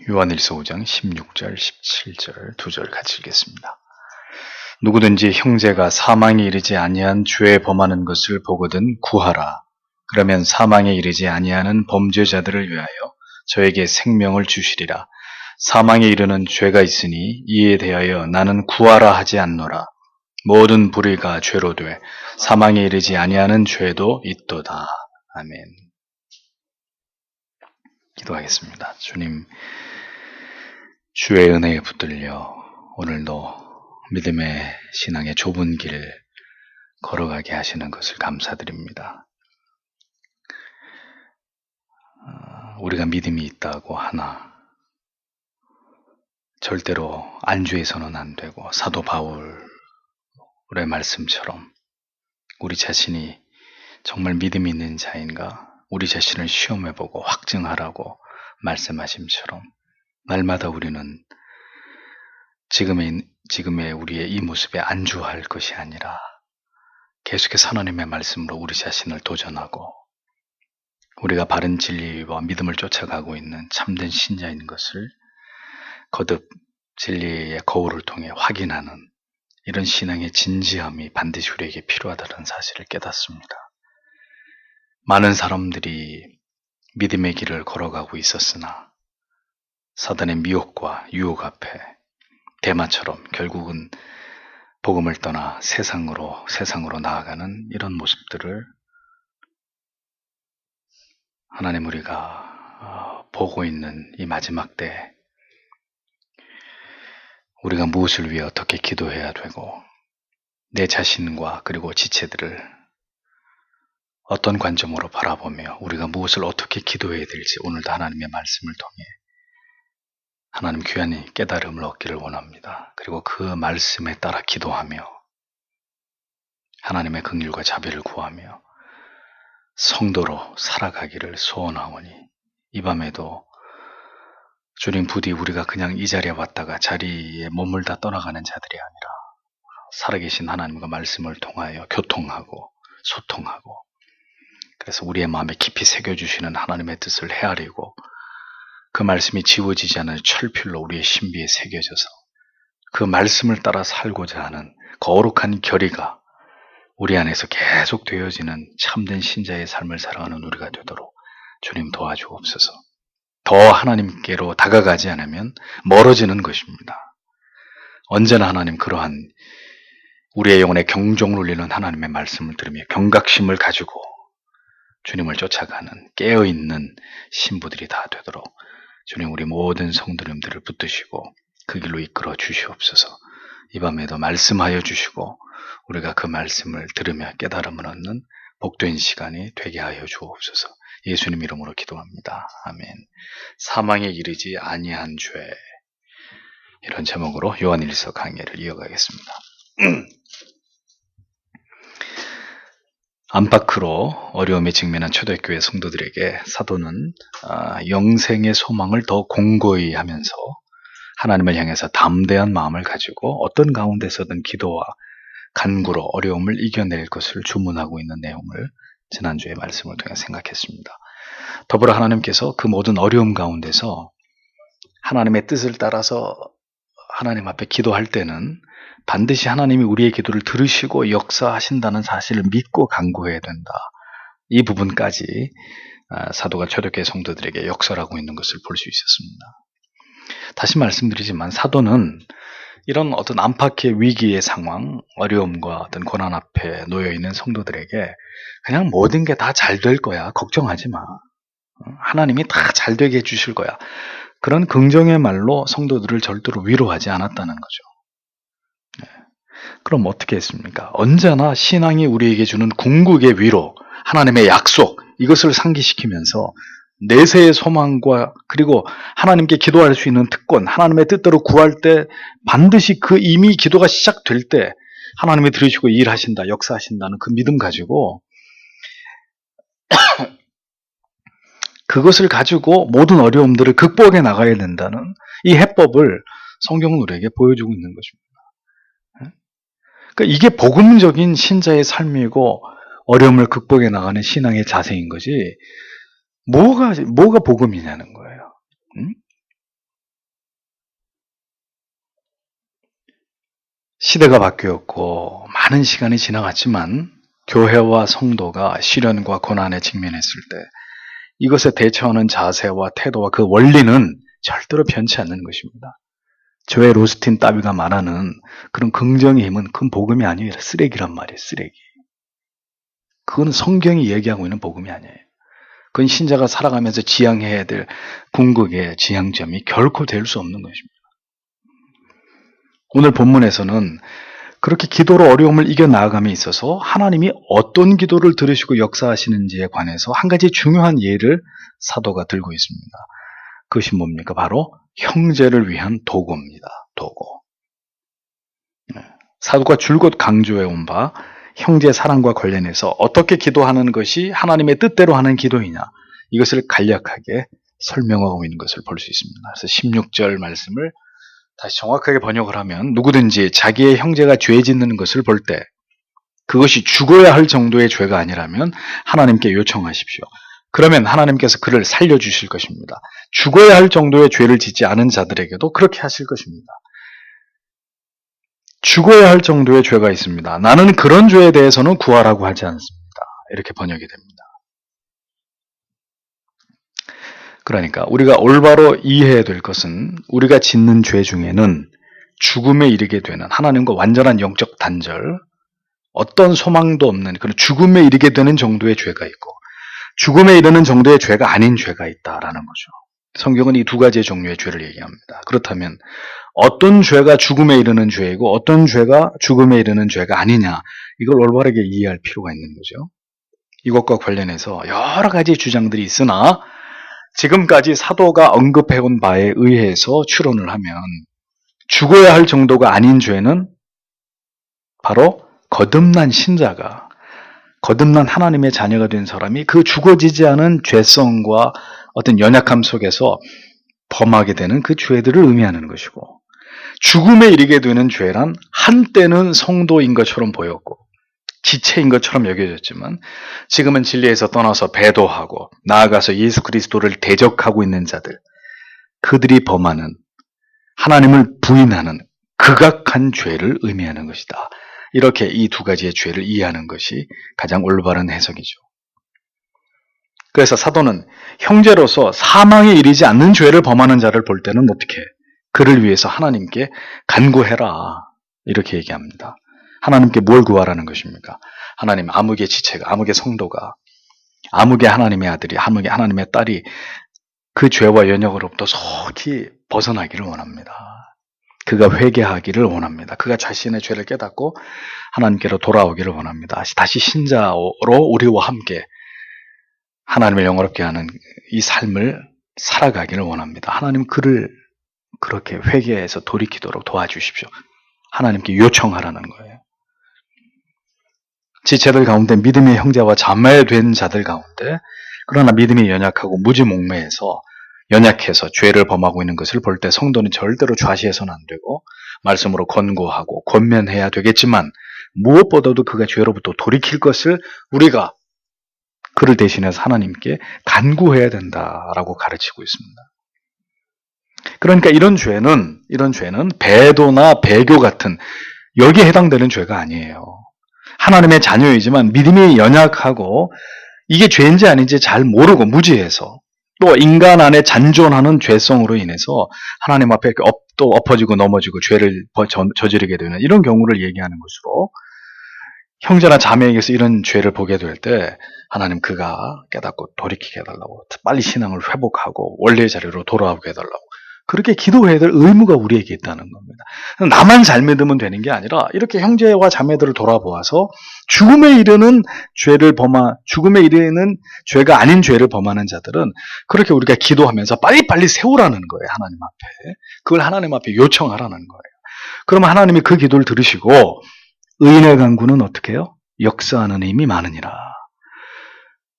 요한일서 5장 16절, 17절 두 절 같이 읽겠습니다. 누구든지 형제가 사망에 이르지 아니한 죄에 범하는 것을 보거든 구하라. 그러면 사망에 이르지 아니하는 범죄자들을 위하여 저에게 생명을 주시리라. 사망에 이르는 죄가 있으니 이에 대하여 나는 구하라 하지 않노라. 모든 불의가 죄로 돼 사망에 이르지 아니하는 죄도 있도다. 아멘. 기도하겠습니다. 주님, 주의 은혜에 붙들려 오늘도 믿음의 신앙의 좁은 길을 걸어가게 하시는 것을 감사드립니다. 우리가 믿음이 있다고 하나 절대로 안주해서는 안 되고, 사도 바울의 말씀처럼 우리 자신이 정말 믿음이 있는 자인가 우리 자신을 시험해보고 확증하라고 말씀하심처럼 날마다 우리는 지금의 우리의 이 모습에 안주할 것이 아니라 계속해서 하나님의 말씀으로 우리 자신을 도전하고 우리가 바른 진리와 믿음을 쫓아가고 있는 참된 신자인 것을 거듭 진리의 거울을 통해 확인하는 이런 신앙의 진지함이 반드시 우리에게 필요하다는 사실을 깨닫습니다. 많은 사람들이 믿음의 길을 걸어가고 있었으나 사단의 미혹과 유혹 앞에 대마처럼 결국은 복음을 떠나 세상으로 나아가는 이런 모습들을 하나님 우리가 보고 있는 이 마지막 때 우리가 무엇을 위해 어떻게 기도해야 되고 내 자신과 그리고 지체들을 어떤 관점으로 바라보며 우리가 무엇을 어떻게 기도해야 될지 오늘도 하나님의 말씀을 통해 하나님 귀한 깨달음을 얻기를 원합니다. 그리고 그 말씀에 따라 기도하며 하나님의 긍휼과 자비를 구하며 성도로 살아가기를 소원하오니 이 밤에도 주님 부디 우리가 그냥 이 자리에 왔다가 자리에 머물다 떠나가는 자들이 아니라 살아계신 하나님과 말씀을 통하여 교통하고 소통하고 그래서 우리의 마음에 깊이 새겨주시는 하나님의 뜻을 헤아리고 그 말씀이 지워지지 않은 철필로 우리의 신비에 새겨져서 그 말씀을 따라 살고자 하는 거룩한 결의가 우리 안에서 계속 되어지는 참된 신자의 삶을 살아가는 우리가 되도록 주님 도와주옵소서. 더 하나님께로 다가가지 않으면 멀어지는 것입니다. 언제나 하나님 그러한 우리의 영혼에 경종을 울리는 하나님의 말씀을 들으며 경각심을 가지고 주님을 쫓아가는 깨어있는 신부들이 다 되도록 주님 우리 모든 성도님들을 붙드시고 그 길로 이끌어 주시옵소서. 이 밤에도 말씀하여 주시고 우리가 그 말씀을 들으며 깨달음을 얻는 복된 시간이 되게 하여 주옵소서. 예수님 이름으로 기도합니다. 아멘. 사망에 이르지 아니한 죄, 이런 제목으로 요한일서 강의를 이어가겠습니다. 안팎으로 어려움에 직면한 초대교회 성도들에게 사도는 영생의 소망을 더 공고히 하면서 하나님을 향해서 담대한 마음을 가지고 어떤 가운데서든 기도와 간구로 어려움을 이겨낼 것을 주문하고 있는 내용을 지난주에 말씀을 통해 생각했습니다. 더불어 하나님께서 그 모든 어려움 가운데서 하나님의 뜻을 따라서 하나님 앞에 기도할 때는 반드시 하나님이 우리의 기도를 들으시고 역사하신다는 사실을 믿고 간구해야 된다. 이 부분까지 사도가 초대교회 성도들에게 역설하고 있는 것을 볼 수 있었습니다. 다시 말씀드리지만 사도는 이런 어떤 안팎의 위기의 상황, 어려움과 어떤 고난 앞에 놓여있는 성도들에게 그냥 모든 게 다 잘 될 거야. 걱정하지 마. 하나님이 다 잘 되게 해주실 거야. 그런 긍정의 말로 성도들을 절대로 위로하지 않았다는 거죠. 그럼 어떻게 했습니까? 언제나 신앙이 우리에게 주는 궁극의 위로, 하나님의 약속, 이것을 상기시키면서 내세의 소망과 그리고 하나님께 기도할 수 있는 특권, 하나님의 뜻대로 구할 때 반드시 그 이미 기도가 시작될 때 하나님이 들으시고 일하신다, 역사하신다는 그 믿음 가지고 그것을 가지고 모든 어려움들을 극복해 나가야 된다는 이 해법을 성경은 우리에게 보여주고 있는 것입니다. 그러니까 이게 복음적인 신자의 삶이고 어려움을 극복해 나가는 신앙의 자세인 거지 뭐가 복음이냐는 거예요. 시대가 바뀌었고 많은 시간이 지나갔지만 교회와 성도가 시련과 고난에 직면했을 때 이것에 대처하는 자세와 태도와 그 원리는 절대로 변치 않는 것입니다. 조엘 로스틴 따위가 말하는 그런 긍정의 힘은 그건 복음이 아니에요. 쓰레기란 말이에요. 쓰레기. 그건 성경이 얘기하고 있는 복음이 아니에요. 그건 신자가 살아가면서 지향해야 될 궁극의 지향점이 결코 될 수 없는 것입니다. 오늘 본문에서는 그렇게 기도로 어려움을 이겨나아감에 있어서 하나님이 어떤 기도를 들으시고 역사하시는지에 관해서 한 가지 중요한 예를 사도가 들고 있습니다. 그것이 뭡니까? 바로 형제를 위한 도구입니다. 도구. 사도가 줄곧 강조해온 바 형제 사랑과 관련해서 어떻게 기도하는 것이 하나님의 뜻대로 하는 기도이냐, 이것을 간략하게 설명하고 있는 것을 볼 수 있습니다. 그래서 16절 말씀을 다시 정확하게 번역을 하면, 누구든지 자기의 형제가 죄 짓는 것을 볼 때 그것이 죽어야 할 정도의 죄가 아니라면 하나님께 요청하십시오. 그러면 하나님께서 그를 살려주실 것입니다. 죽어야 할 정도의 죄를 짓지 않은 자들에게도 그렇게 하실 것입니다. 죽어야 할 정도의 죄가 있습니다. 나는 그런 죄에 대해서는 구하라고 하지 않습니다. 이렇게 번역이 됩니다. 그러니까 우리가 올바로 이해해야 될 것은, 우리가 짓는 죄 중에는 죽음에 이르게 되는, 하나님과 완전한 영적 단절, 어떤 소망도 없는 그런 죽음에 이르게 되는 정도의 죄가 있고, 죽음에 이르는 정도의 죄가 아닌 죄가 있다라는 거죠. 성경은 이 두 가지의 종류의 죄를 얘기합니다. 그렇다면 어떤 죄가 죽음에 이르는 죄이고 어떤 죄가 죽음에 이르는 죄가 아니냐, 이걸 올바르게 이해할 필요가 있는 거죠. 이것과 관련해서 여러 가지 주장들이 있으나 지금까지 사도가 언급해온 바에 의해서 추론을 하면, 죽어야 할 정도가 아닌 죄는 바로 거듭난 신자가, 거듭난 하나님의 자녀가 된 사람이 그 죽어지지 않은 죄성과 어떤 연약함 속에서 범하게 되는 그 죄들을 의미하는 것이고, 죽음에 이르게 되는 죄란 한때는 성도인 것처럼 보였고 지체인 것처럼 여겨졌지만 지금은 진리에서 떠나서 배도하고 나아가서 예수 그리스도를 대적하고 있는 자들, 그들이 범하는, 하나님을 부인하는 극악한 죄를 의미하는 것이다. 이렇게 이 두 가지의 죄를 이해하는 것이 가장 올바른 해석이죠. 그래서 사도는 형제로서 사망에 이르지 않는 죄를 범하는 자를 볼 때는 어떻게, 그를 위해서 하나님께 간구해라, 이렇게 얘기합니다. 하나님께 뭘 구하라는 것입니까? 하나님, 아무개 지체가, 아무개 성도가, 아무개 하나님의 아들이, 아무개 하나님의 딸이 그 죄와 연약으로부터 속히 벗어나기를 원합니다. 그가 회개하기를 원합니다. 그가 자신의 죄를 깨닫고 하나님께로 돌아오기를 원합니다. 다시 신자로 우리와 함께 하나님을 영화롭게 하는 이 삶을 살아가기를 원합니다. 하나님, 그를 그렇게 회개해서 돌이키도록 도와주십시오. 하나님께 요청하라는 거예요. 지체들 가운데 믿음의 형제와 자매된 자들 가운데, 그러나 믿음이 연약하고 무지몽매해서 연약해서 죄를 범하고 있는 것을 볼 때 성도는 절대로 좌시해서는 안 되고 말씀으로 권고하고 권면해야 되겠지만, 무엇보다도 그가 죄로부터 돌이킬 것을 우리가 그를 대신해서 하나님께 간구해야 된다라고 가르치고 있습니다. 그러니까 이런 죄는 배도나 배교 같은 여기에 해당되는 죄가 아니에요. 하나님의 자녀이지만 믿음이 연약하고 이게 죄인지 아닌지 잘 모르고 무지해서, 또 인간 안에 잔존하는 죄성으로 인해서 하나님 앞에 또 엎어지고 넘어지고 죄를 저지르게 되는 이런 경우를 얘기하는 것으로, 형제나 자매에게서 이런 죄를 보게 될 때 하나님, 그가 깨닫고 돌이키게 해달라고, 빨리 신앙을 회복하고 원래의 자리로 돌아오게 해달라고, 그렇게 기도해야 될 의무가 우리에게 있다는 겁니다. 나만 잘 믿으면 되는 게 아니라 이렇게 형제와 자매들을 돌아보아서 죽음에 이르는 죄가 아닌 죄를 범하는 자들은 그렇게 우리가 기도하면서 빨리빨리 세우라는 거예요. 하나님 앞에. 그걸 하나님 앞에 요청하라는 거예요. 그러면 하나님이 그 기도를 들으시고 의인의 간구는 어떻게 해요? 역사하는 힘이 많으니라.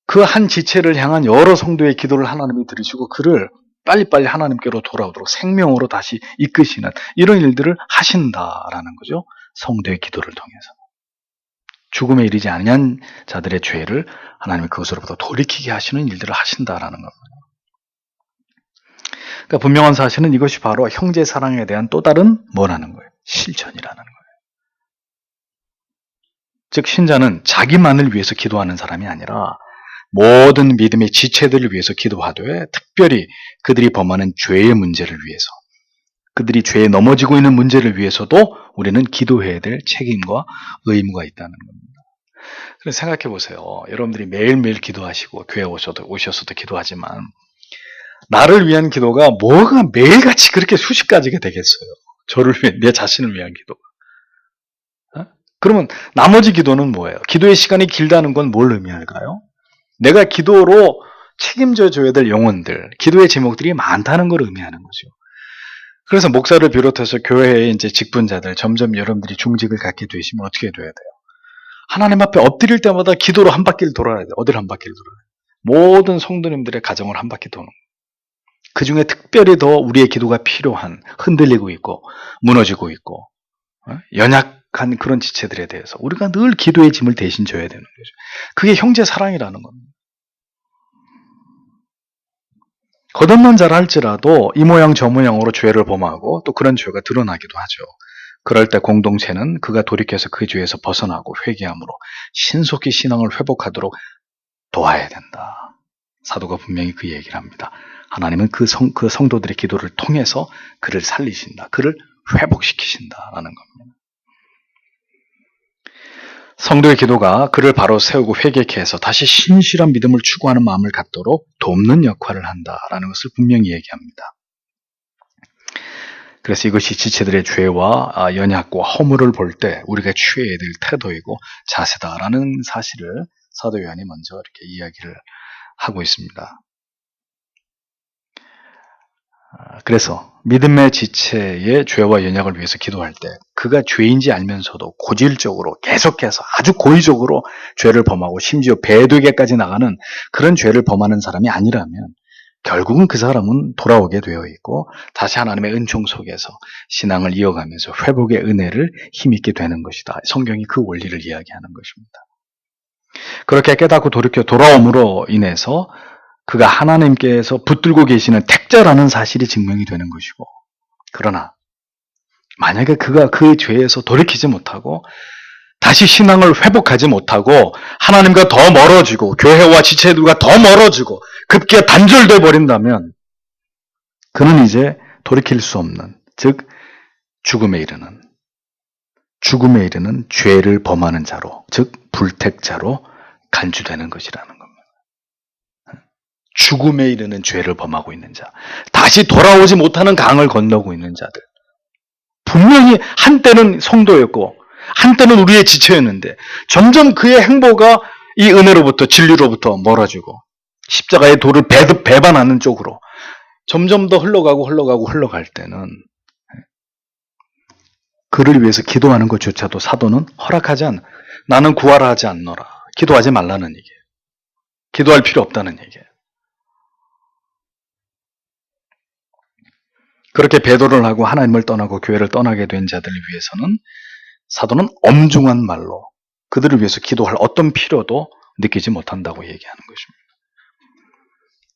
그 한 지체를 향한 여러 성도의 기도를 하나님이 들으시고 그를 빨리빨리 하나님께로 돌아오도록 생명으로 다시 이끄시는 이런 일들을 하신다라는 거죠. 성도의 기도를 통해서. 죽음에 이르지 아니한 자들의 죄를 하나님이 그것으로부터 돌이키게 하시는 일들을 하신다라는 겁니다. 그러니까 분명한 사실은 이것이 바로 형제 사랑에 대한 또 다른 뭐라는 거예요? 실천이라는 거예요. 즉 신자는 자기만을 위해서 기도하는 사람이 아니라 모든 믿음의 지체들을 위해서 기도하되 특별히 그들이 범하는 죄의 문제를 위해서, 그들이 죄에 넘어지고 있는 문제를 위해서도 우리는 기도해야 될 책임과 의무가 있다는 겁니다. 그래서 생각해 보세요. 여러분들이 매일매일 기도하시고 교회 오셔서도 기도하지만 나를 위한 기도가 뭐가 매일같이 그렇게 수십 가지가 되겠어요. 저를 위해, 내 자신을 위한 기도가. 그러면 나머지 기도는 뭐예요? 기도의 시간이 길다는 건 뭘 의미할까요? 내가 기도로 책임져 줘야 될 영혼들, 기도의 제목들이 많다는 걸 의미하는 거죠. 그래서 목사를 비롯해서 교회의 이제 직분자들, 점점 여러분들이 중직을 갖게 되시면 어떻게 돼야 돼요? 하나님 앞에 엎드릴 때마다 기도로 한 바퀴를 돌아야 돼요. 어디를 한 바퀴를 돌아야 돼요? 모든 성도님들의 가정을 한 바퀴 도는 거예요. 그 중에 특별히 더 우리의 기도가 필요한, 흔들리고 있고 무너지고 있고 연약한 그런 지체들에 대해서 우리가 늘 기도의 짐을 대신 져야 되는 거죠. 그게 형제 사랑이라는 겁니다. 겉없는 자라 할지라도 이 모양 저 모양으로 죄를 범하고 또 그런 죄가 드러나기도 하죠. 그럴 때 공동체는 그가 돌이켜서 그 죄에서 벗어나고 회개함으로 신속히 신앙을 회복하도록 도와야 된다. 사도가 분명히 그 얘기를 합니다. 하나님은 그 성도들의 기도를 통해서 그를 살리신다. 그를 회복시키신다라는 겁니다. 성도의 기도가 그를 바로 세우고 회개케 해서 다시 신실한 믿음을 추구하는 마음을 갖도록 돕는 역할을 한다라는 것을 분명히 얘기합니다. 그래서 이것이 지체들의 죄와 연약과 허물을 볼 때 우리가 취해야 될 태도이고 자세다라는 사실을 사도 요한이 먼저 이렇게 이야기를 하고 있습니다. 그래서 믿음의 지체의 죄와 연약을 위해서 기도할 때 그가 죄인지 알면서도 고질적으로 계속해서 아주 고의적으로 죄를 범하고 심지어 배되게까지 나가는 그런 죄를 범하는 사람이 아니라면 결국은 그 사람은 돌아오게 되어 있고 다시 하나님의 은총 속에서 신앙을 이어가면서 회복의 은혜를 힘있게 되는 것이다. 성경이 그 원리를 이야기하는 것입니다. 그렇게 깨닫고 돌이켜 돌아옴으로 인해서 그가 하나님께서 붙들고 계시는 택자라는 사실이 증명이 되는 것이고, 그러나 만약에 그가 그 죄에서 돌이키지 못하고 다시 신앙을 회복하지 못하고 하나님과 더 멀어지고 교회와 지체들과 더 멀어지고 급기야 단절돼 버린다면 그는 이제 돌이킬 수 없는, 즉 죽음에 이르는 죄를 범하는 자로, 즉 불택자로 간주되는 것이라는 겁니다. 죽음에 이르는 죄를 범하고 있는 자, 다시 돌아오지 못하는 강을 건너고 있는 자들, 분명히 한때는 성도였고 한때는 우리의 지체였는데 점점 그의 행보가 이 은혜로부터 진리로부터 멀어지고 십자가의 도를 배반하는 쪽으로 점점 더 흘러갈 때는 그를 위해서 기도하는 것조차도 사도는 허락하지 않아. 나는 구하라 하지 않노라. 기도하지 말라는 얘기예요. 기도할 필요 없다는 얘기예요. 그렇게 배도를 하고 하나님을 떠나고 교회를 떠나게 된 자들을 위해서는 사도는 엄중한 말로 그들을 위해서 기도할 어떤 필요도 느끼지 못한다고 얘기하는 것입니다.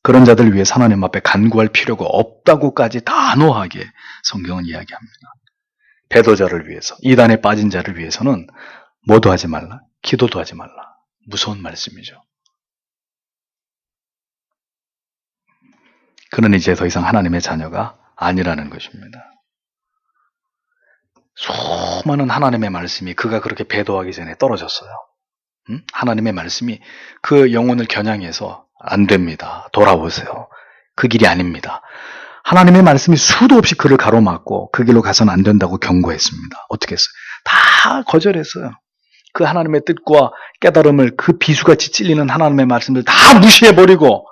그런 자들을 위해 하나님 앞에 간구할 필요가 없다고까지 단호하게 성경은 이야기합니다. 배도자를 위해서, 이단에 빠진 자를 위해서는 뭐도 하지 말라, 기도도 하지 말라. 무서운 말씀이죠. 그는 이제 더 이상 하나님의 자녀가 아니라는 것입니다. 수많은 하나님의 말씀이 그가 그렇게 배도하기 전에 떨어졌어요. 하나님의 말씀이 그 영혼을 겨냥해서 안 됩니다. 돌아오세요. 그 길이 아닙니다. 하나님의 말씀이 수도 없이 그를 가로막고 그 길로 가서는 안 된다고 경고했습니다. 어떻게 했어요? 다 거절했어요. 그 하나님의 뜻과 깨달음을, 그 비수같이 찔리는 하나님의 말씀을 다 무시해버리고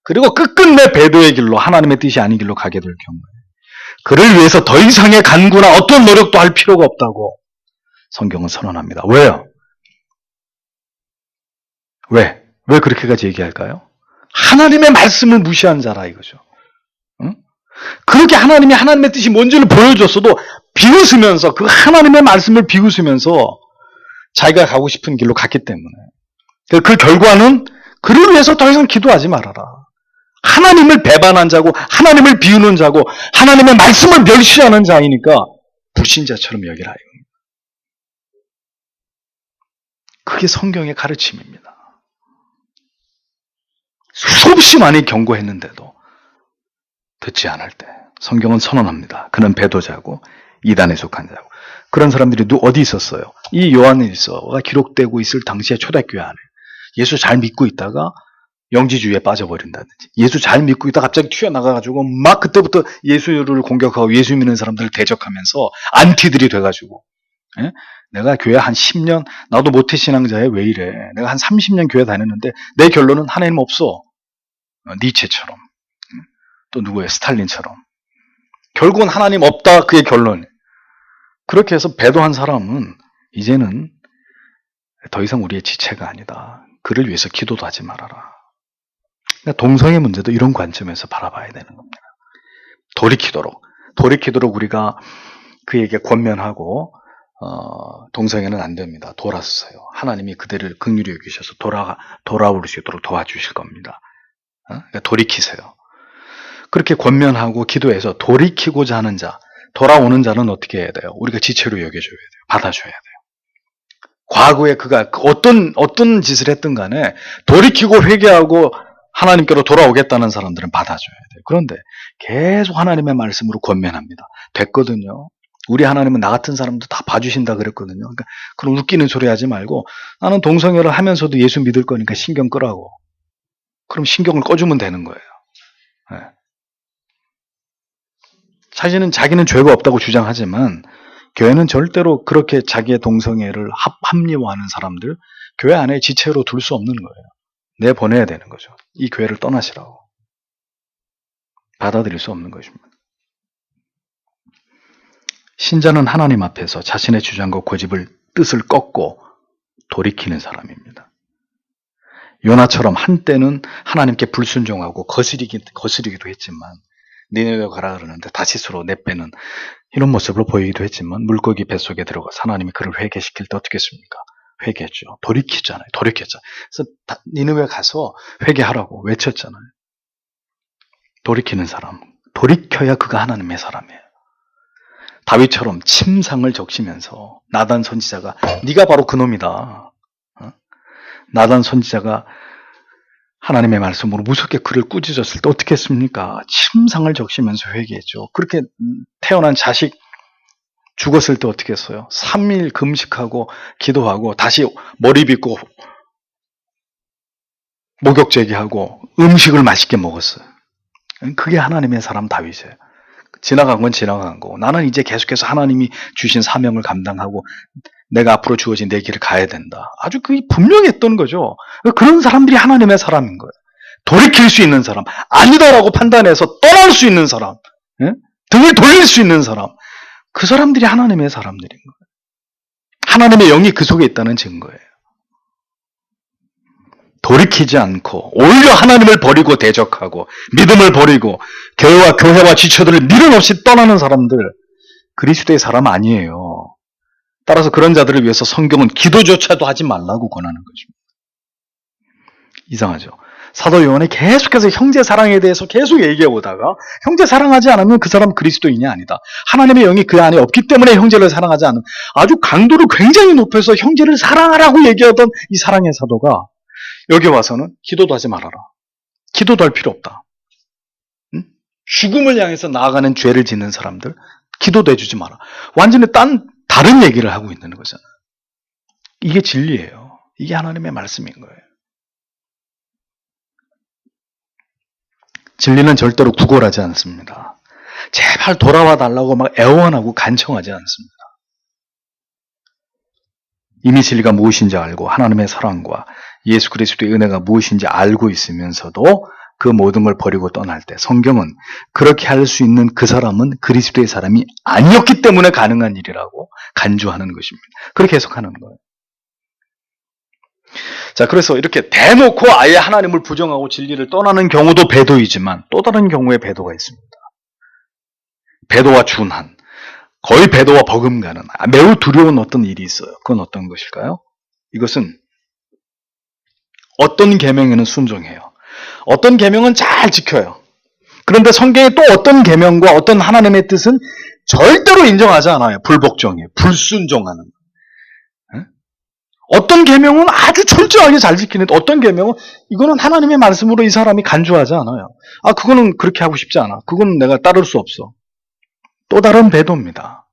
그리고 끝끝내 배도의 길로, 하나님의 뜻이 아닌 길로 가게 될 경우에 그를 위해서 더 이상의 간구나 어떤 노력도 할 필요가 없다고 성경은 선언합니다. 왜요? 왜 그렇게까지 얘기할까요? 하나님의 말씀을 무시한 자라 이거죠. 응? 그렇게 하나님이 하나님의 뜻이 뭔지를 보여줬어도 비웃으면서, 그 하나님의 말씀을 비웃으면서 자기가 가고 싶은 길로 갔기 때문에 그 결과는 그를 위해서 더 이상 기도하지 말아라. 하나님을 배반한 자고 하나님을 비우는 자고 하나님의 말씀을 멸시하는 자이니까 불신자처럼 여기라 이겁니다. 그게 성경의 가르침입니다. 수없이 많이 경고했는데도 듣지 않을 때 성경은 선언합니다. 그는 배도자고 이단에 속한 자고. 그런 사람들이 어디 있었어요? 이 요한일서가 기록되고 있을 당시에 초대교회 안에 예수 잘 믿고 있다가 영지주의에 빠져버린다든지, 예수 잘 믿고 있다가 갑자기 튀어나가가지고 막 그때부터 예수를 공격하고 예수 믿는 사람들을 대적하면서 안티들이 돼가지고, 예? 내가 교회 한 10년, 나도 모태신앙자에 왜 이래? 내가 한 30년 교회 다녔는데 내 결론은 하나님 없어. 니체처럼, 또 누구예요? 스탈린처럼. 결국은 하나님 없다, 그의 결론. 그렇게 해서 배도한 사람은 이제는 더 이상 우리의 지체가 아니다. 그를 위해서 기도도 하지 말아라. 동성애 문제도 이런 관점에서 바라봐야 되는 겁니다. 돌이키도록 우리가 그에게 권면하고, 동성애는 안 됩니다. 돌아서세요. 하나님이 그대를 긍휼히 여기셔서 돌아올 수 있도록 도와주실 겁니다. 그러니까 돌이키세요. 그렇게 권면하고 기도해서 돌이키고자 하는 자, 돌아오는 자는 어떻게 해야 돼요? 우리가 지체로 여겨줘야 돼요. 받아줘야 돼요. 과거에 그가 어떤 짓을 했든 간에 돌이키고 회개하고 하나님께로 돌아오겠다는 사람들은 받아줘야 돼요. 그런데 계속 하나님의 말씀으로 권면합니다. 됐거든요. 우리 하나님은 나 같은 사람도 다 봐주신다 그랬거든요. 그러니까 그런 웃기는 소리 하지 말고, 나는 동성애를 하면서도 예수 믿을 거니까 신경 끄라고. 그럼 신경을 꺼주면 되는 거예요. 네. 자기는 죄가 없다고 주장하지만 교회는 절대로 그렇게 자기의 동성애를 합리화하는 사람들 교회 안에 지체로 둘 수 없는 거예요. 내보내야 되는 거죠. 이 교회를 떠나시라고. 받아들일 수 없는 것입니다. 신자는 하나님 앞에서 자신의 주장과 고집을 뜻을 꺾고 돌이키는 사람입니다. 요나처럼 한때는 하나님께 불순종하고 거스리기도 했지만, 니네로 가라 그러는데 다시스로 내빼는 이런 모습을 보이기도 했지만, 물고기 뱃속에 들어가서 하나님이 그를 회개시킬 때 어떻게 했습니까? 회개했죠. 돌이켰잖아요. 그래서 니느웨 가서 회개하라고 외쳤잖아요. 돌이키는 사람, 돌이켜야 그가 하나님의 사람이에요. 다윗처럼 침상을 적시면서 나단 선지자가, 네가 바로 그놈이다. 나단 선지자가 하나님의 말씀으로 무섭게 그를 꾸짖었을 때 어떻게 했습니까? 침상을 적시면서 회개했죠. 그렇게 태어난 자식 죽었을 때 어떻게 했어요? 3일 금식하고 기도하고 다시 머리 빗고 목욕 제기하고 음식을 맛있게 먹었어요. 그게 하나님의 사람 다윗이에요. 지나간 건 지나간 거고, 나는 이제 계속해서 하나님이 주신 사명을 감당하고 내가 앞으로 주어진 내 길을 가야 된다. 아주 그게 분명했던 거죠. 그런 사람들이 하나님의 사람인 거예요. 돌이킬 수 있는 사람, 아니다라고 판단해서 떠날 수 있는 사람, 등을 돌릴 수 있는 사람, 그 사람들이 하나님의 사람들인 거예요. 하나님의 영이 그 속에 있다는 증거예요. 돌이키지 않고 오히려 하나님을 버리고 대적하고 믿음을 버리고 교회와 지체들을 미련 없이 떠나는 사람들, 그리스도의 사람 아니에요. 따라서 그런 자들을 위해서 성경은 기도조차도 하지 말라고 권하는 것입니다. 이상하죠? 사도 요한이 계속해서 형제 사랑에 대해서 계속 얘기해 오다가, 형제 사랑하지 않으면 그 사람 그리스도인이 아니다. 하나님의 영이 그 안에 없기 때문에 형제를 사랑하지 않는, 아주 강도를 굉장히 높여서 형제를 사랑하라고 얘기하던 이 사랑의 사도가 여기 와서는 기도도 하지 말아라. 기도도 할 필요 없다. 죽음을 향해서 나아가는 죄를 짓는 사람들 기도도 해주지 마라. 완전히 다른 얘기를 하고 있는 거잖아. 이게 진리예요. 이게 하나님의 말씀인 거예요. 진리는 절대로 구걸하지 않습니다. 제발 돌아와 달라고 막 애원하고 간청하지 않습니다. 이미 진리가 무엇인지 알고 하나님의 사랑과 예수 그리스도의 은혜가 무엇인지 알고 있으면서도 그 모든 걸 버리고 떠날 때, 성경은 그렇게 할 수 있는 그 사람은 그리스도의 사람이 아니었기 때문에 가능한 일이라고 간주하는 것입니다. 그렇게 해석하는 거예요. 자, 그래서 이렇게 대놓고 아예 하나님을 부정하고 진리를 떠나는 경우도 배도이지만 또 다른 경우에 배도가 있습니다. 배도와 준한, 거의 배도와 버금가는 매우 두려운 어떤 일이 있어요. 그건 어떤 것일까요? 이것은 어떤 계명에는 순종해요. 어떤 계명은 잘 지켜요. 그런데 성경에 또 어떤 계명과 어떤 하나님의 뜻은 절대로 인정하지 않아요. 불복종이에요. 불순종하는. 어떤 계명은 아주 철저하게 잘 지키는데 어떤 계명은 이거는 하나님의 말씀으로 이 사람이 간주하지 않아요. 그거는 그렇게 하고 싶지 않아. 그건 내가 따를 수 없어. 또 다른 배도입니다.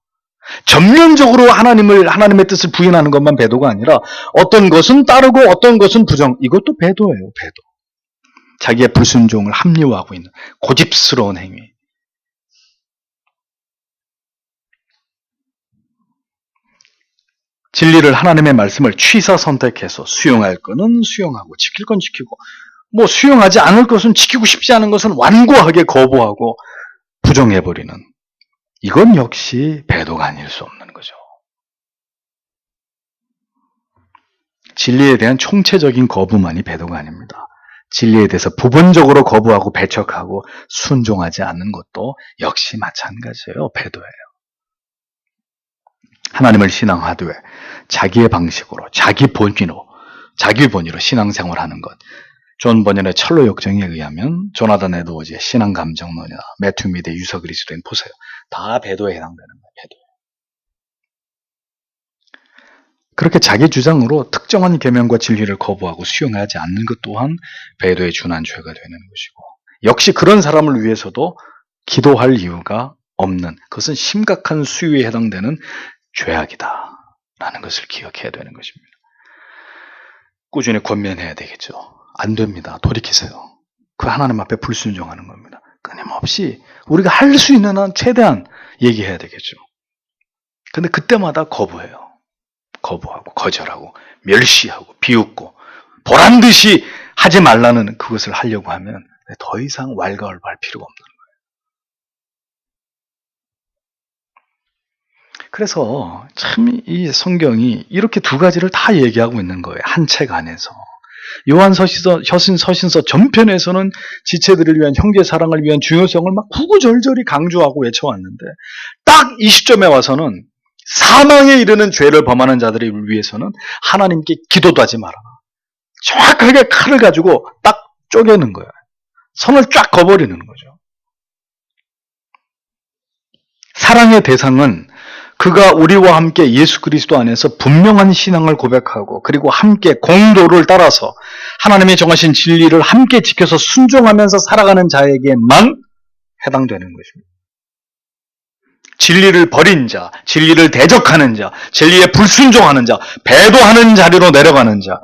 전면적으로 하나님의 뜻을 부인하는 것만 배도가 아니라 어떤 것은 따르고 어떤 것은 부정. 이것도 배도예요. 배도. 자기의 불순종을 합리화하고 있는 고집스러운 행위. 진리를 하나님의 말씀을 취사 선택해서 수용할 것은 수용하고 지킬 건 지키고 수용하지 않을 것은 지키고 싶지 않은 것은 완고하게 거부하고 부정해버리는 이건 역시 배도가 아닐 수 없는 거죠. 진리에 대한 총체적인 거부만이 배도가 아닙니다. 진리에 대해서 부분적으로 거부하고 배척하고 순종하지 않는 것도 역시 마찬가지예요. 배도예요. 하나님을 신앙하되 자기의 방식으로 자기 본의로 신앙생활하는 것. 존 버년의 철로 역정에 의하면 조나단 에드워즈의 신앙감정론이나 매튜 미드의 유서 그리스도인 보세요. 다 배도에 해당되는 거예요. 배도. 그렇게 자기 주장으로 특정한 계명과 진리를 거부하고 수용하지 않는 것 또한 배도에 준한 죄가 되는 것이고 역시 그런 사람을 위해서도 기도할 이유가 없는 그것은 심각한 수위에 해당되는 죄악이다라는 것을 기억해야 되는 것입니다. 꾸준히 권면해야 되겠죠. 안 됩니다. 돌이키세요. 그 하나님 앞에 불순종하는 겁니다. 끊임없이 우리가 할 수 있는 한 최대한 얘기해야 되겠죠. 근데 그때마다 거부해요. 거부하고 거절하고 멸시하고 비웃고 보란듯이 하지 말라는 그것을 하려고 하면 더 이상 왈가왈부할 필요가 없는 거예요. 그래서 참 이 성경이 이렇게 두 가지를 다 얘기하고 있는 거예요. 한 책 안에서. 요한서신서 전편에서는 지체들을 위한 형제 사랑을 위한 중요성을 막 구구절절히 강조하고 외쳐왔는데 딱 이 시점에 와서는 사망에 이르는 죄를 범하는 자들을 위해서는 하나님께 기도도 하지 말아라. 정확하게 칼을 가지고 딱 쪼개는 거예요. 선을 쫙 그어버리는 거죠. 사랑의 대상은 그가 우리와 함께 예수 그리스도 안에서 분명한 신앙을 고백하고 그리고 함께 공도를 따라서 하나님이 정하신 진리를 함께 지켜서 순종하면서 살아가는 자에게만 해당되는 것입니다. 진리를 버린 자, 진리를 대적하는 자, 진리에 불순종하는 자, 배도하는 자리로 내려가는 자,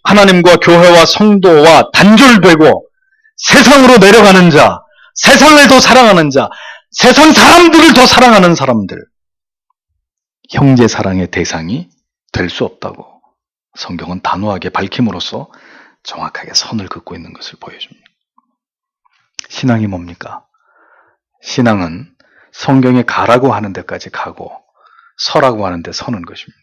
하나님과 교회와 성도와 단절되고 세상으로 내려가는 자, 세상을 더 사랑하는 자, 세상 사람들을 더 사랑하는 사람들, 형제 사랑의 대상이 될 수 없다고 성경은 단호하게 밝힘으로써 정확하게 선을 긋고 있는 것을 보여줍니다. 신앙이 뭡니까? 신앙은 성경에 가라고 하는 데까지 가고 서라고 하는 데 서는 것입니다.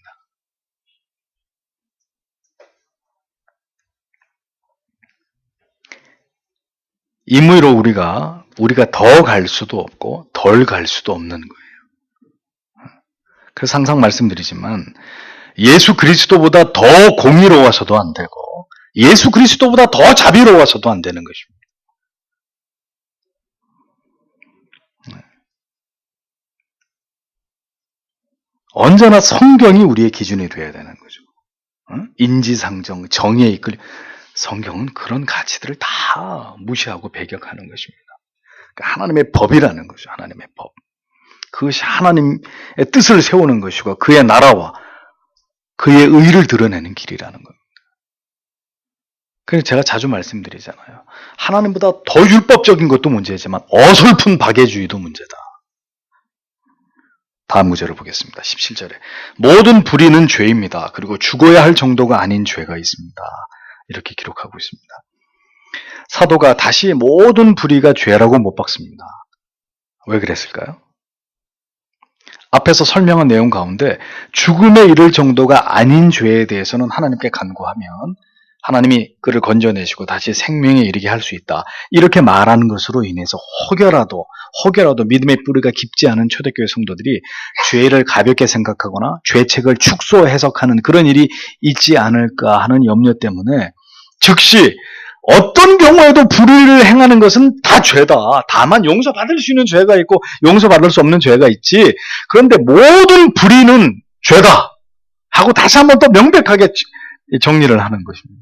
임의로 우리가 더 갈 수도 없고 덜 갈 수도 없는 거예요. 그래서 항상 말씀드리지만 예수 그리스도보다 더 공의로워서도 안 되고 예수 그리스도보다 더 자비로워서도 안 되는 것입니다. 언제나 성경이 우리의 기준이 되어야 되는 거죠. 인지상정, 정의에 이끌려 성경은 그런 가치들을 다 무시하고 배격하는 것입니다. 그러니까 하나님의 법이라는 거죠. 하나님의 법. 그것이 하나님의 뜻을 세우는 것이고 그의 나라와 그의 의를 드러내는 길이라는 겁니다. 그래서 제가 자주 말씀드리잖아요. 하나님보다 더 율법적인 것도 문제지만 어설픈 박애주의도 문제다. 다음 구절을 보겠습니다. 17절에 모든 불의는 죄입니다. 그리고 죽어야 할 정도가 아닌 죄가 있습니다. 이렇게 기록하고 있습니다. 사도가 다시 모든 불의가 죄라고 못 박습니다. 왜 그랬을까요? 앞에서 설명한 내용 가운데 죽음에 이를 정도가 아닌 죄에 대해서는 하나님께 간구하면 하나님이 그를 건져내시고 다시 생명에 이르게 할 수 있다. 이렇게 말하는 것으로 인해서 혹여라도 믿음의 뿌리가 깊지 않은 초대교회 성도들이 죄를 가볍게 생각하거나 죄책을 축소 해석하는 그런 일이 있지 않을까 하는 염려 때문에 즉시 어떤 경우에도 불의를 행하는 것은 다 죄다. 다만 용서받을 수 있는 죄가 있고 용서받을 수 없는 죄가 있지. 그런데 모든 불의는 죄다. 하고 다시 한번 또 명백하게 정리를 하는 것입니다.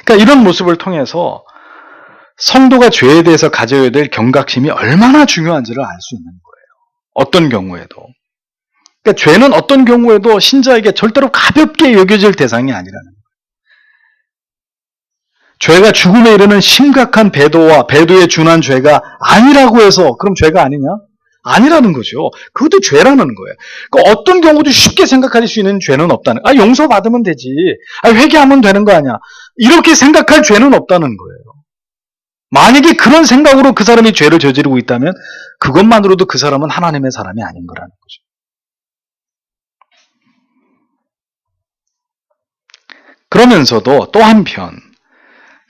그러니까 이런 모습을 통해서 성도가 죄에 대해서 가져야 될 경각심이 얼마나 중요한지를 알 수 있는 거예요. 어떤 경우에도. 그러니까 죄는 어떤 경우에도 신자에게 절대로 가볍게 여겨질 대상이 아니라는 거예요. 죄가 죽음에 이르는 심각한 배도에 준한 죄가 아니라고 해서 그럼 죄가 아니냐? 아니라는 거죠. 그것도 죄라는 거예요. 그러니까 어떤 경우도 쉽게 생각할 수 있는 죄는 없다는 거예요. 용서받으면 되지. 회개하면 되는 거 아니야. 이렇게 생각할 죄는 없다는 거예요. 만약에 그런 생각으로 그 사람이 죄를 저지르고 있다면 그것만으로도 그 사람은 하나님의 사람이 아닌 거라는 거죠. 그러면서도 또 한편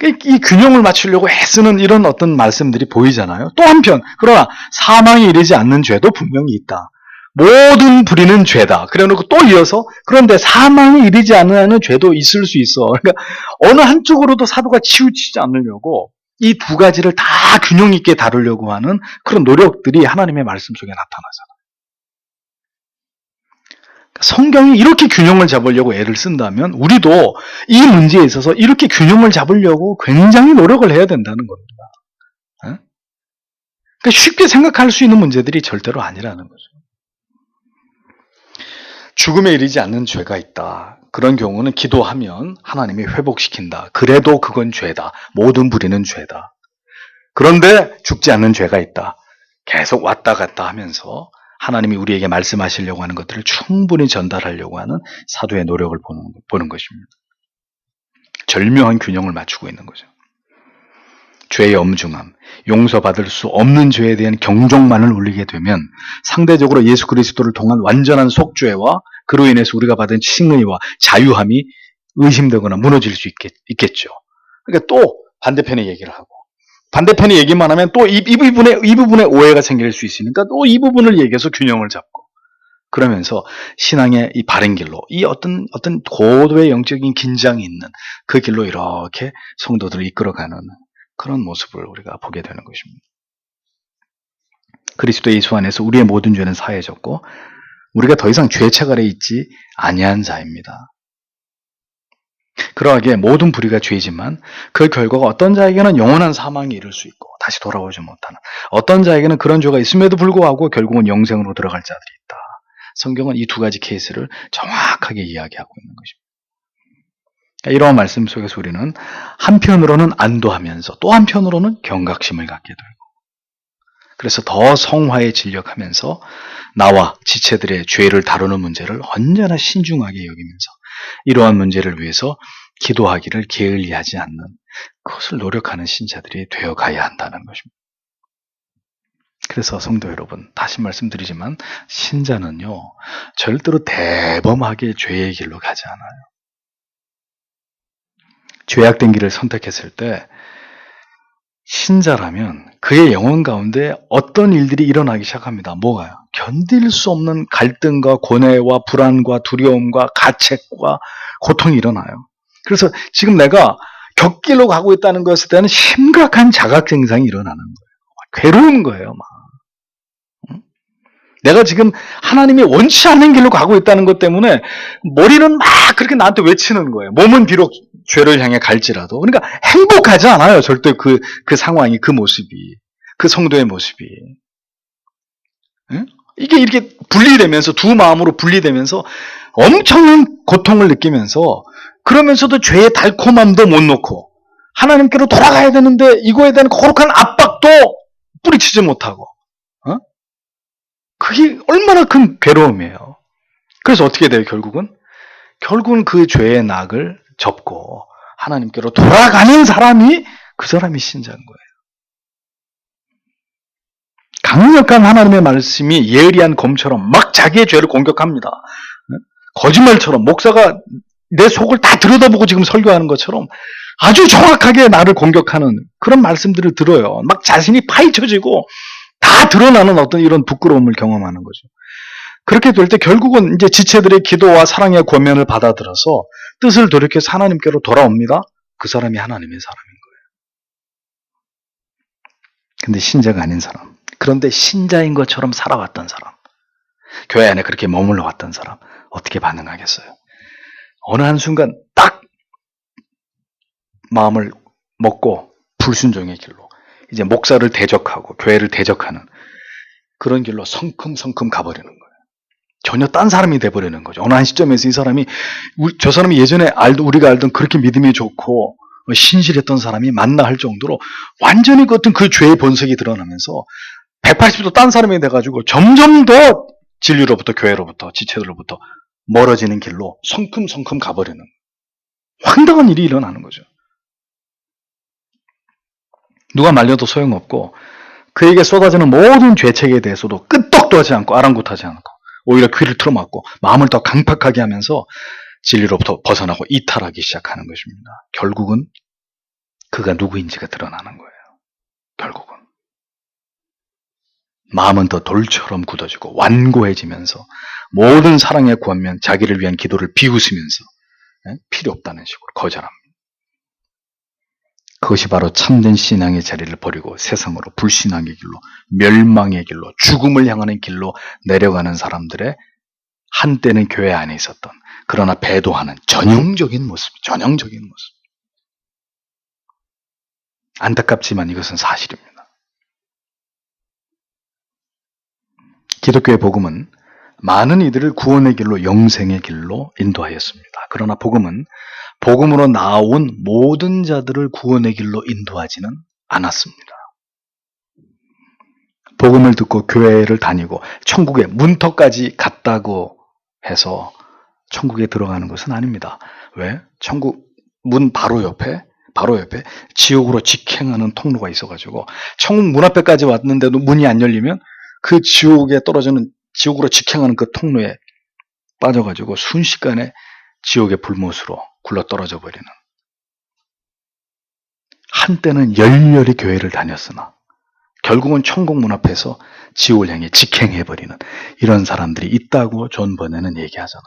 이 균형을 맞추려고 애쓰는 이런 어떤 말씀들이 보이잖아요. 또 한편 그러나 사망에 이르지 않는 죄도 분명히 있다. 모든 불의는 죄다. 그래놓고 또 이어서 그런데 사망에 이르지 않는 죄도 있을 수 있어. 그러니까 어느 한쪽으로도 사도가 치우치지 않으려고 이 두 가지를 다 균형 있게 다루려고 하는 그런 노력들이 하나님의 말씀 속에 나타나잖아요. 성경이 이렇게 균형을 잡으려고 애를 쓴다면 우리도 이 문제에 있어서 이렇게 균형을 잡으려고 굉장히 노력을 해야 된다는 겁니다. 그러니까 쉽게 생각할 수 있는 문제들이 절대로 아니라는 거죠. 죽음에 이르지 않는 죄가 있다. 그런 경우는 기도하면 하나님이 회복시킨다. 그래도 그건 죄다. 모든 불의는 죄다. 그런데 죽지 않는 죄가 있다. 계속 왔다 갔다 하면서 하나님이 우리에게 말씀하시려고 하는 것들을 충분히 전달하려고 하는 사도의 노력을 보는 것입니다. 절묘한 균형을 맞추고 있는 거죠. 죄의 엄중함, 용서받을 수 없는 죄에 대한 경종만을 울리게 되면 상대적으로 예수 그리스도를 통한 완전한 속죄와 그로 인해서 우리가 받은 칭의와 자유함이 의심되거나 무너질 수 있겠죠. 그러니까 또 반대편의 얘기를 하고 반대편의 얘기만 하면 또 이 부분에 오해가 생길 수 있으니까 또 이 부분을 얘기해서 균형을 잡고 그러면서 신앙의 이 바른 길로 이 어떤 고도의 영적인 긴장이 있는 그 길로 이렇게 성도들을 이끌어가는 그런 모습을 우리가 보게 되는 것입니다. 그리스도 예수 안에서 우리의 모든 죄는 사해졌고 우리가 더 이상 죄책 아래 있지 아니한 자입니다. 그러하기에 모든 불의가 죄지만 그 결과가 어떤 자에게는 영원한 사망에 이를 수 있고 다시 돌아오지 못하는 어떤 자에게는 그런 죄가 있음에도 불구하고 결국은 영생으로 들어갈 자들이 있다. 성경은 이 두 가지 케이스를 정확하게 이야기하고 있는 것입니다. 이러한 말씀 속에서 우리는 한편으로는 안도하면서 또 한편으로는 경각심을 갖게 되고 그래서 더 성화에 진력하면서 나와 지체들의 죄를 다루는 문제를 언제나 신중하게 여기면서 이러한 문제를 위해서 기도하기를 게을리하지 않는 그것을 노력하는 신자들이 되어가야 한다는 것입니다. 그래서 성도 여러분, 다시 말씀드리지만 신자는요 절대로 대범하게 죄의 길로 가지 않아요. 죄악된 길을 선택했을 때 신자라면 그의 영혼 가운데 어떤 일들이 일어나기 시작합니다. 뭐가요? 견딜 수 없는 갈등과 고뇌와 불안과 두려움과 가책과 고통이 일어나요. 그래서 지금 내가 격길로 가고 있다는 것에 대한 심각한 자각증상이 일어나는 거예요. 괴로운 거예요. 막. 내가 지금 하나님이 원치 않는 길로 가고 있다는 것 때문에 머리는 막 그렇게 나한테 외치는 거예요. 몸은 비록 죄를 향해 갈지라도. 그러니까 행복하지 않아요. 절대 그 상황이, 그 모습이. 그 성도의 모습이. 응? 이게 이렇게 분리되면서 두 마음으로 분리되면서 엄청난 고통을 느끼면서 그러면서도 죄의 달콤함도 못 놓고 하나님께로 돌아가야 되는데 이거에 대한 거룩한 압박도 뿌리치지 못하고 그게 얼마나 큰 괴로움이에요. 그래서 어떻게 돼요, 결국은? 결국은 그 죄의 낙을 접고 하나님께로 돌아가는 사람이 그 사람이 신자인 거예요. 강력한 하나님의 말씀이 예리한 검처럼 막 자기의 죄를 공격합니다. 거짓말처럼 목사가 내 속을 다 들여다보고 지금 설교하는 것처럼 아주 정확하게 나를 공격하는 그런 말씀들을 들어요. 막 자신이 파헤쳐지고 다 드러나는 어떤 이런 부끄러움을 경험하는 거죠. 그렇게 될 때 결국은 이제 지체들의 기도와 사랑의 권면을 받아들여서 뜻을 돌이켜서 하나님께로 돌아옵니다. 그 사람이 하나님의 사람인 거예요. 근데 신자가 아닌 사람, 그런데 신자인 것처럼 살아왔던 사람, 교회 안에 그렇게 머물러 왔던 사람, 어떻게 반응하겠어요? 어느 한순간 딱 마음을 먹고 불순종의 길로 이제 목사를 대적하고 교회를 대적하는 그런 길로 성큼성큼 가버리는 거예요. 전혀 딴 사람이 돼버리는 거죠. 어느 한 시점에서 이 사람이 저 사람이 예전에 우리가 알던 그렇게 믿음이 좋고 신실했던 사람이 맞나 할 정도로 완전히 그 어떤 그 죄의 본색이 드러나면서 180도 딴 사람이 돼가지고 점점 더 진리로부터 교회로부터 지체들로부터 멀어지는 길로 성큼성큼 가버리는 황당한 일이 일어나는 거죠. 누가 말려도 소용없고 그에게 쏟아지는 모든 죄책에 대해서도 끄떡도 하지 않고 아랑곳하지 않고 오히려 귀를 틀어막고 마음을 더 강팍하게 하면서 진리로부터 벗어나고 이탈하기 시작하는 것입니다. 결국은 그가 누구인지가 드러나는 거예요. 결국은 마음은 더 돌처럼 굳어지고 완고해지면서 모든 사랑의 구원면 자기를 위한 기도를 비웃으면서 필요 없다는 식으로 거절합니다. 그것이 바로 참된 신앙의 자리를 버리고 세상으로 불신앙의 길로 멸망의 길로 죽음을 향하는 길로 내려가는 사람들의 한때는 교회 안에 있었던 그러나 배도하는 전형적인 모습. 안타깝지만 이것은 사실입니다. 기독교의 복음은 많은 이들을 구원의 길로 영생의 길로 인도하였습니다. 그러나 복음은 복음으로 나온 모든 자들을 구원의 길로 인도하지는 않았습니다. 복음을 듣고 교회를 다니고 천국의 문턱까지 갔다고 해서 천국에 들어가는 것은 아닙니다. 왜? 천국 문 바로 옆에 지옥으로 직행하는 통로가 있어가지고 천국 문 앞에까지 왔는데도 문이 안 열리면 그 지옥에 떨어지는 지옥으로 직행하는 그 통로에 빠져가지고 순식간에 지옥의 불못으로 굴러떨어져 버리는, 한때는 열렬히 교회를 다녔으나 결국은 천국 문 앞에서 지옥을 향해 직행해버리는 이런 사람들이 있다고 존 버네는 얘기하잖아요.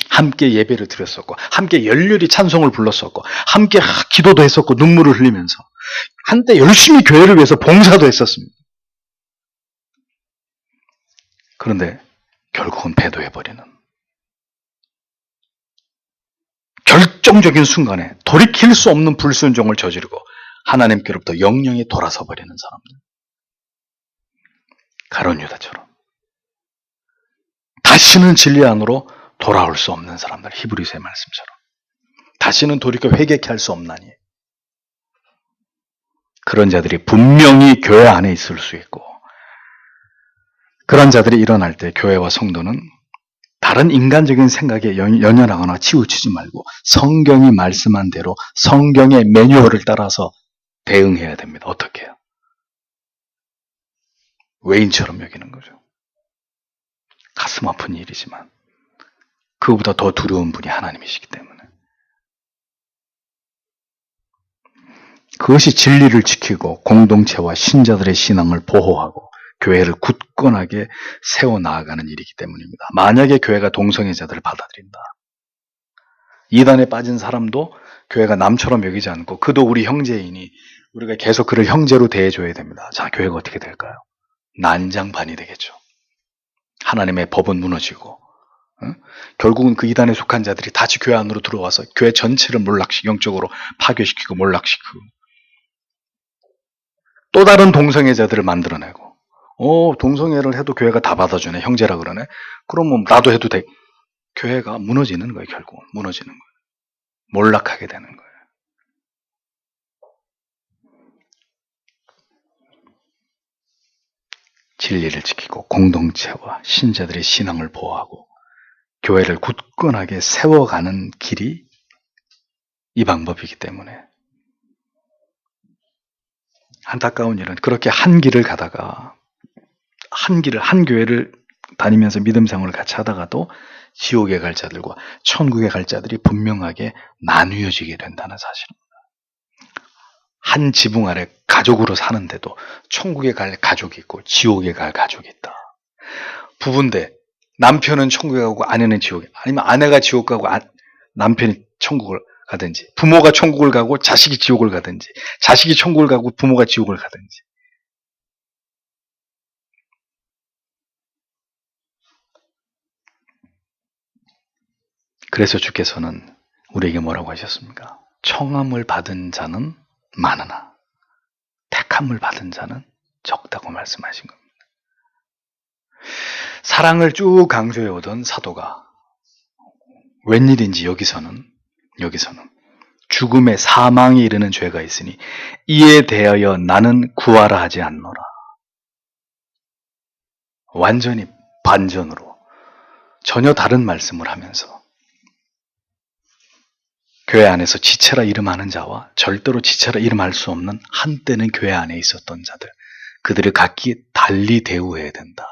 함께 예배를 드렸었고 함께 열렬히 찬송을 불렀었고 함께 기도도 했었고 눈물을 흘리면서 한때 열심히 교회를 위해서 봉사도 했었습니다. 그런데 결국은 배도해버리는, 결정적인 순간에 돌이킬 수 없는 불순종을 저지르고 하나님께로부터 영영이 돌아서 버리는 사람들. 가룟 유다처럼 다시는 진리 안으로 돌아올 수 없는 사람들. 히브리서의 말씀처럼 다시는 돌이켜 회개케 할 수 없나니. 그런 자들이 분명히 교회 안에 있을 수 있고, 그런 자들이 일어날 때 교회와 성도는 다른 인간적인 생각에 연연하거나 치우치지 말고 성경이 말씀한 대로 성경의 매뉴얼을 따라서 대응해야 됩니다. 어떻게 해요? 외인처럼 여기는 거죠. 가슴 아픈 일이지만 그보다 더 두려운 분이 하나님이시기 때문에 그것이 진리를 지키고 공동체와 신자들의 신앙을 보호하고 교회를 굳건하게 세워나가는 일이기 때문입니다. 만약에 교회가 동성애자들을 받아들인다, 이단에 빠진 사람도 교회가 남처럼 여기지 않고 그도 우리 형제이니 우리가 계속 그를 형제로 대해줘야 됩니다. 자, 교회가 어떻게 될까요? 난장반이 되겠죠. 하나님의 법은 무너지고 결국은 그 이단에 속한 자들이 다시 교회 안으로 들어와서 교회 전체를 영적으로 파괴시키고 몰락시키고 또 다른 동성애자들을 만들어내고, 동성애를 해도 교회가 다 받아주네, 형제라 그러네, 그러면 나도 해도 돼. 교회가 무너지는 거예요. 결국은 무너지는 거예요. 몰락하게 되는 거예요. 진리를 지키고 공동체와 신자들의 신앙을 보호하고 교회를 굳건하게 세워가는 길이 이 방법이기 때문에 안타까운 일은 그렇게 한 길을 가다가 한 교회를 다니면서 믿음 생활을 같이 하다가도 지옥에 갈 자들과 천국에 갈 자들이 분명하게 나뉘어지게 된다는 사실입니다. 한 지붕 아래 가족으로 사는데도 천국에 갈 가족이 있고 지옥에 갈 가족이 있다. 부부인데 남편은 천국에 가고 아내는 지옥에, 아니면 아내가 지옥 가고 남편이 천국을 가든지, 부모가 천국을 가고 자식이 지옥을 가든지, 자식이 천국을 가고 부모가 지옥을 가든지, 그래서 주께서는 우리에게 뭐라고 하셨습니까? 청함을 받은 자는 많으나 택함을 받은 자는 적다고 말씀하신 겁니다. 사랑을 쭉 강조해 오던 사도가 웬일인지 여기서는 죽음의 사망에 이르는 죄가 있으니 이에 대하여 나는 구하라 하지 않노라. 완전히 반전으로 전혀 다른 말씀을 하면서 교회 안에서 지체라 이름하는 자와 절대로 지체라 이름할 수 없는 한때는 교회 안에 있었던 자들, 그들을 각기 달리 대우해야 된다.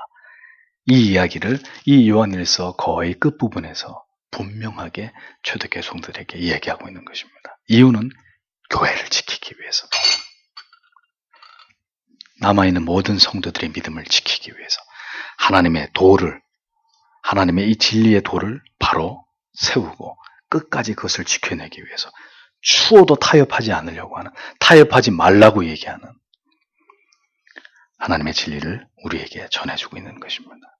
이 이야기를 이 요한일서 거의 끝부분에서 분명하게 초대교회 성도들에게 이야기하고 있는 것입니다. 이유는 교회를 지키기 위해서, 남아있는 모든 성도들의 믿음을 지키기 위해서, 하나님의 도를, 하나님의 이 진리의 도를 바로 세우고 끝까지 그것을 지켜내기 위해서, 추워도 타협하지 않으려고 하는, 타협하지 말라고 얘기하는 하나님의 진리를 우리에게 전해주고 있는 것입니다.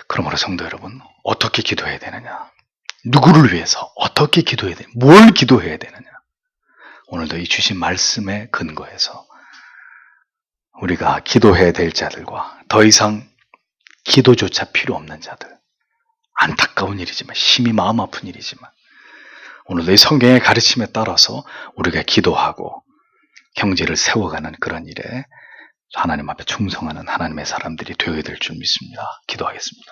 그러므로 성도 여러분, 어떻게 기도해야 되느냐? 누구를 위해서 어떻게 기도해야 되느냐? 뭘 기도해야 되느냐? 오늘도 이 주신 말씀에 근거해서 우리가 기도해야 될 자들과 더 이상 기도조차 필요 없는 자들, 안타까운 일이지만, 심히 마음 아픈 일이지만, 오늘도 이 성경의 가르침에 따라서 우리가 기도하고 형제를 세워가는 그런 일에 하나님 앞에 충성하는 하나님의 사람들이 되어야 될 줄 믿습니다. 기도하겠습니다.